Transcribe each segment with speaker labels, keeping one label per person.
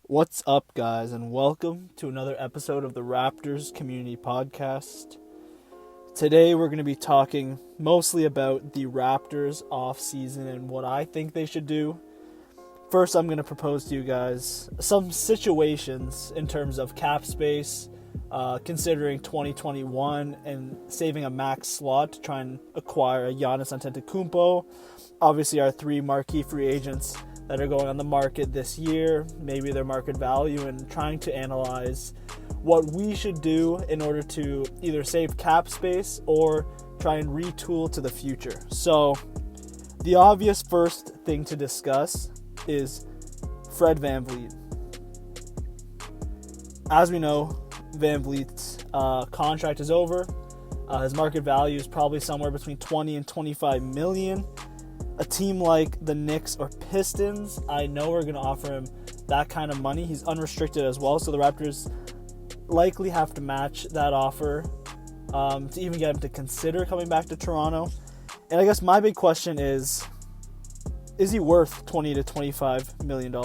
Speaker 1: What's up, guys, and welcome to another episode of the Raptors Community Podcast. Today we're going to be talking mostly about the Raptors off-season and what I think they should do. First, I'm going to propose to you guys some situations in terms of cap space, considering 2021 and saving a max slot to try and acquire a Giannis Antetokounmpo. Obviously, our three marquee free agents that are going on the market this year, maybe their market value, and trying to analyze what we should do in order to either save cap space or try and retool to the future. So the obvious first thing to discuss is Fred VanVleet. As we know, VanVleet's contract is over. His market value is probably somewhere between 20 and 25 million. A team like the Knicks or Pistons, I know are going to offer him that kind of money. He's unrestricted as well, so the Raptors likely have to match that offer to even get him to consider coming back to Toronto. And I guess my big question is he worth $20 to $25 million?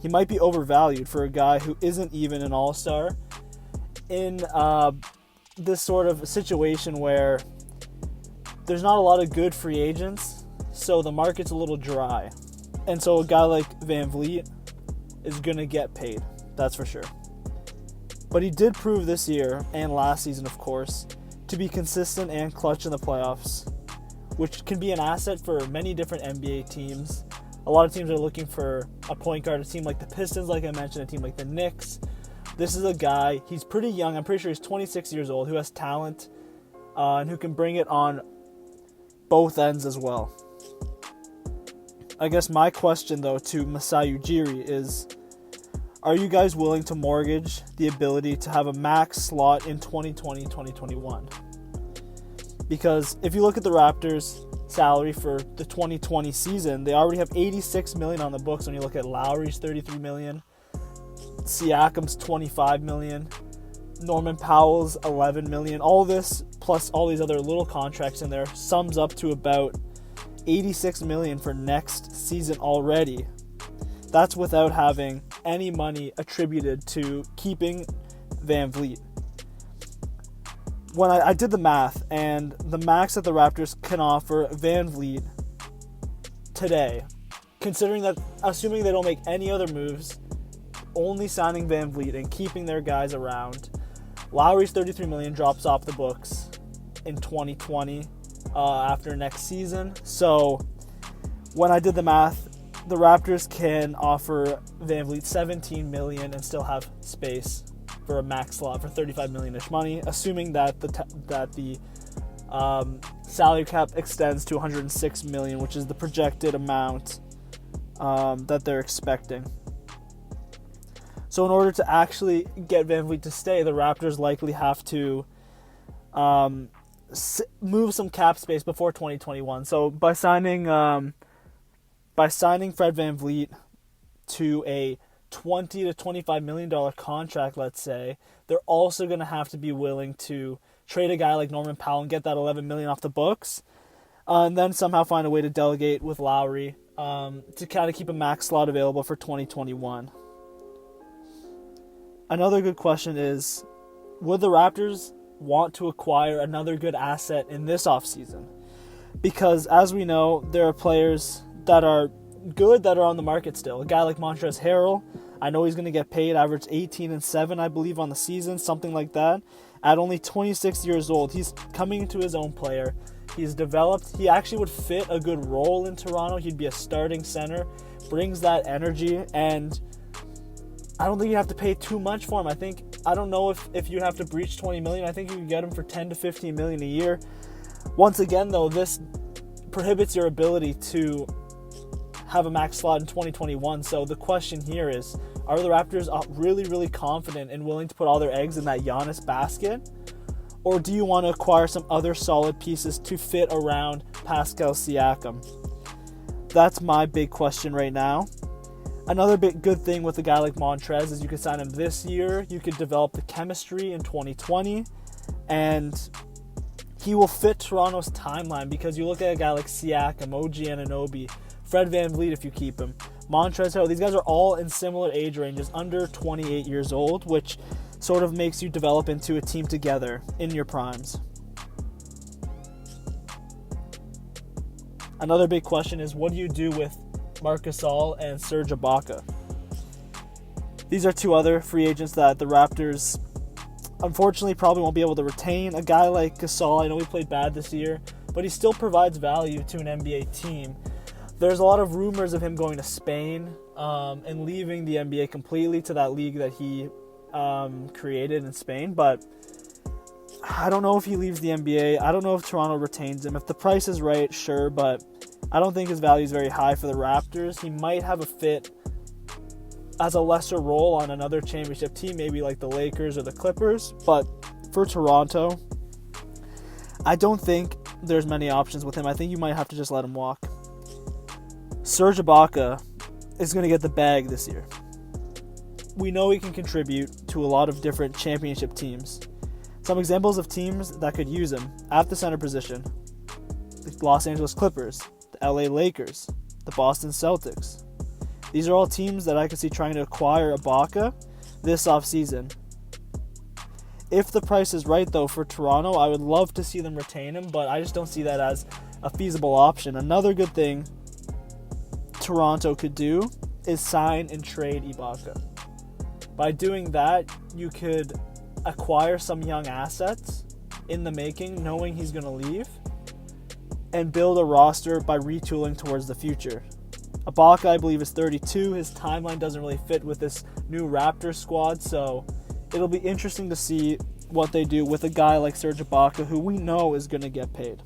Speaker 1: He might be overvalued for a guy who isn't even an all-star in this sort of situation where there's not a lot of good free agents, so the market's a little dry. And so a guy like VanVleet is going to get paid, that's for sure. But he did prove this year, and last season of course, to be consistent and clutch in the playoffs, which can be an asset for many different NBA teams. A lot of teams are looking for a point guard, a team like the Pistons, like I mentioned, a team like the Knicks. This is a guy, he's pretty young, I'm pretty sure he's 26 years old, who has talent and who can bring it on both ends as well. I guess my question, though, to Masai Ujiri is, are you guys willing to mortgage the ability to have a max slot in 2020-2021? Because if you look at the Raptors' salary for the 2020 season, they already have $86 million on the books. When you look at Lowry's $33 million, Siakam's $25 million, Norman Powell's $11 million. All this plus all these other little contracts in there sums up to about $86 million for next season already. That's without having any money attributed to keeping VanVleet. When I did the math, and the max that the Raptors can offer VanVleet today, assuming they don't make any other moves, only signing VanVleet and keeping their guys around, Lowry's $33 million drops off the books in 2020 after next season. So when I did the math, the Raptors can offer VanVleet $17 million and still have space for a max slot for $35 million-ish money, assuming that the salary cap extends to $106 million, which is the projected amount that they're expecting. So in order to actually get VanVleet to stay, the Raptors likely have to move some cap space before 2021. So by signing Fred VanVleet to a $20 to $25 million contract, let's say, they're also going to have to be willing to trade a guy like Norman Powell and get that $11 million off the books, and then somehow find a way to delegate with Lowry to kind of keep a max slot available for 2021. Another good question is, would the Raptors want to acquire another good asset in this offseason? Because as we know, there are players that are good that are on the market still. A guy like Montrezl Harrell, I know he's going to get paid, average 18 and 7, I believe, on the season, something like that. At only 26 years old, he's coming into his own player. He's developed. He actually would fit a good role in Toronto. He'd be a starting center, brings that energy, and I don't think you have to pay too much for him. I don't know if you have to breach 20 million. I think you can get him for 10 to 15 million a year. Once again, though, this prohibits your ability to have a max slot in 2021. So the question here is, are the Raptors really, really confident and willing to put all their eggs in that Giannis basket? Or do you want to acquire some other solid pieces to fit around Pascal Siakam? That's my big question right now. Another big good thing with a guy like Montrez is you could sign him this year. You could develop the chemistry in 2020, and he will fit Toronto's timeline, because you look at a guy like Siakam, OG Anunoby, Fred VanVleet if you keep him, Montrezl Harrell, these guys are all in similar age ranges, under 28 years old, which sort of makes you develop into a team together in your primes. Another big question is, what do you do with Marc Gasol and Serge Ibaka? These are two other free agents that the Raptors, unfortunately, probably won't be able to retain. A guy like Gasol, I know he played bad this year, but he still provides value to an NBA team. There's a lot of rumors of him going to Spain and leaving the NBA completely to that league that he created in Spain, but I don't know if he leaves the NBA. I don't know if Toronto retains him. If the price is right, sure, but I don't think his value is very high for the Raptors. He might have a fit as a lesser role on another championship team, maybe like the Lakers or the Clippers, but for Toronto, I don't think there's many options with him. I think you might have to just let him walk. Serge Ibaka is going to get the bag this year. We know he can contribute to a lot of different championship teams. Some examples of teams that could use him at the center position: the Los Angeles Clippers, the LA Lakers, the Boston Celtics. These are all teams that I could see trying to acquire Ibaka this offseason. If the price is right, though, for Toronto, I would love to see them retain him, but I just don't see that as a feasible option. Another good thing Toronto could do is sign and trade Ibaka. By doing that, you could acquire some young assets in the making, knowing he's going to leave, and build a roster by retooling towards the future. Ibaka, I believe, is 32. His timeline doesn't really fit with this new Raptors squad, so it'll be interesting to see what they do with a guy like Serge Ibaka, who we know is going to get paid.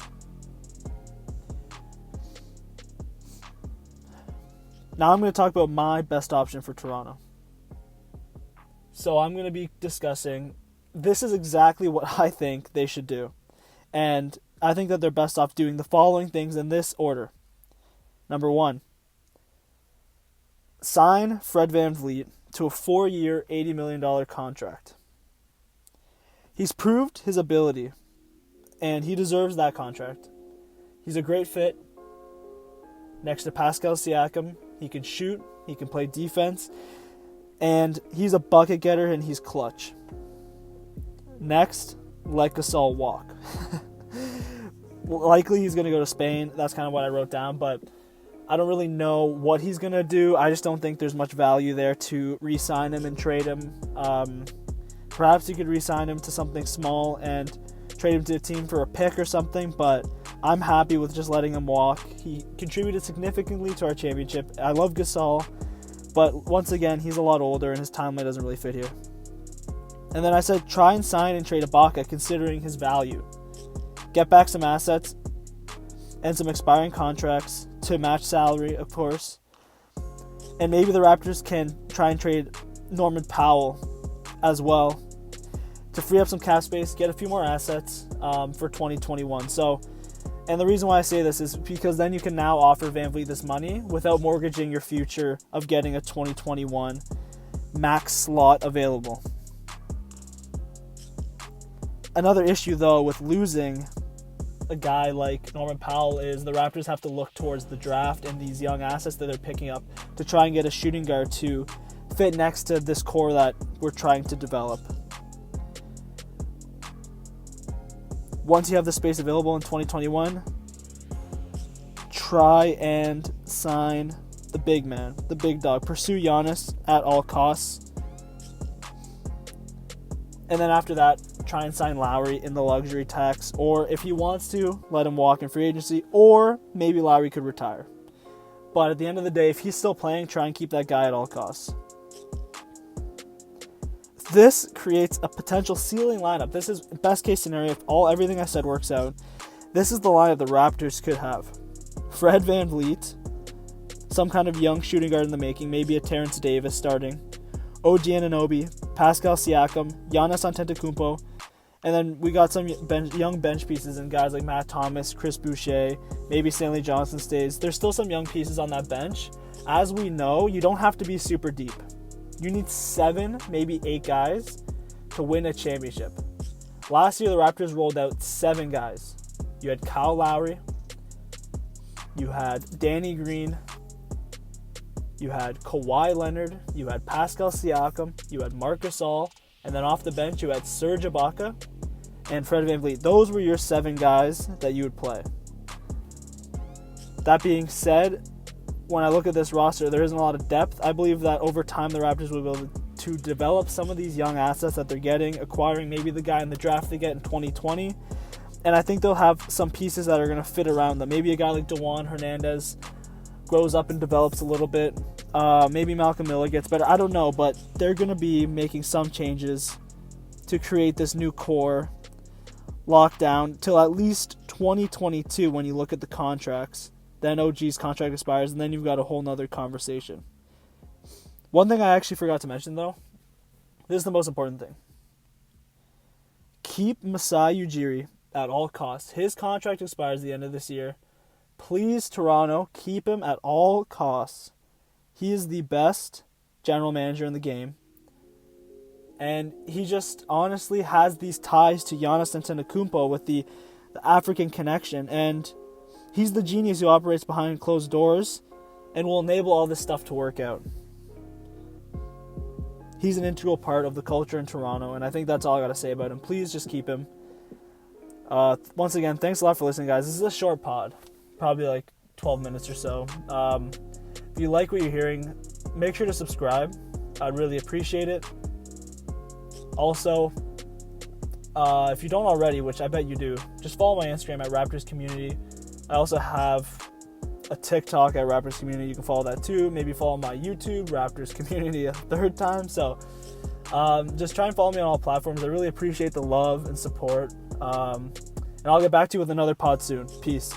Speaker 1: Now I'm going to talk about my best option for Toronto. So I'm going to be discussing, this is exactly what I think they should do. And I think that they're best off doing the following things in this order. Number 1, sign Fred VanVleet to a 4-year, $80 million contract. He's proved his ability, and he deserves that contract. He's a great fit next to Pascal Siakam. He can shoot, he can play defense, and he's a bucket getter, and he's clutch. Next, let Gasol walk. Likely he's going to go to Spain. That's kind of what I wrote down, but I don't really know what he's going to do. I just don't think there's much value there to re-sign him and trade him. Perhaps you could re-sign him to something small and trade him to a team for a pick or something, but I'm happy with just letting him walk. He contributed significantly to our championship. I love Gasol, but once again, he's a lot older and his timeline doesn't really fit here. And then I said try and sign and trade Ibaka considering his value. Get back some assets and some expiring contracts to match salary, of course. And maybe the Raptors can try and trade Norman Powell as well to free up some cap space, get a few more assets for 2021. And the reason why I say this is because then you can now offer VanVleet this money without mortgaging your future of getting a 2021 max slot available. Another issue, though, with losing a guy like Norman Powell is the Raptors have to look towards the draft and these young assets that they're picking up to try and get a shooting guard to fit next to this core that we're trying to develop. Once you have the space available in 2021, try and sign the big man, the big dog. Pursue Giannis at all costs. And then after that, try and sign Lowry in the luxury tax. Or if he wants to, let him walk in free agency. Or maybe Lowry could retire. But at the end of the day, if he's still playing, try and keep that guy at all costs. This creates a potential ceiling lineup. This is best case scenario if everything I said works out. This is the lineup the Raptors could have. Fred VanVleet, some kind of young shooting guard in the making, maybe a Terrence Davis starting. OG Anunoby, Pascal Siakam, Giannis Antetokounmpo, and then we got some young bench pieces and guys like Matt Thomas, Chris Boucher, maybe Stanley Johnson stays. There's still some young pieces on that bench. As we know, you don't have to be super deep. You need 7, maybe 8 guys to win a championship. Last year, the Raptors rolled out 7 guys. You had Kyle Lowry, you had Danny Green, you had Kawhi Leonard, you had Pascal Siakam, you had Marc Gasol, and then off the bench you had Serge Ibaka and Fred VanVleet. Those were your 7 guys that you would play. That being said, when I look at this roster, there isn't a lot of depth. I believe that over time the Raptors will be able to develop some of these young assets that they're getting, acquiring maybe the guy in the draft they get in 2020. And I think they'll have some pieces that are going to fit around them. Maybe a guy like DeJuan Hernandez grows up and develops a little bit. Maybe Malcolm Miller gets better. I don't know, but they're going to be making some changes to create this new core lockdown till at least 2022 when you look at the contracts. Then OG's contract expires, and then you've got a whole nother conversation. One thing I actually forgot to mention, though, this is the most important thing. Keep Masai Ujiri at all costs. His contract expires at the end of this year. Please, Toronto, keep him at all costs. He is the best general manager in the game. And he just honestly has these ties to Giannis Antetokounmpo with the African connection. And he's the genius who operates behind closed doors and will enable all this stuff to work out. He's an integral part of the culture in Toronto, and I think that's all I got to say about him. Please just keep him. Once again, thanks a lot for listening, guys. This is a short pod, probably like 12 minutes or so. If you like what you're hearing, make sure to subscribe. I'd really appreciate it. Also, if you don't already, which I bet you do, just follow my Instagram at Raptors Community. I also have a TikTok at Raptors Community. You can follow that too. Maybe follow my YouTube, Raptors Community, a third time. So just try and follow me on all platforms. I really appreciate the love and support. And I'll get back to you with another pod soon. Peace.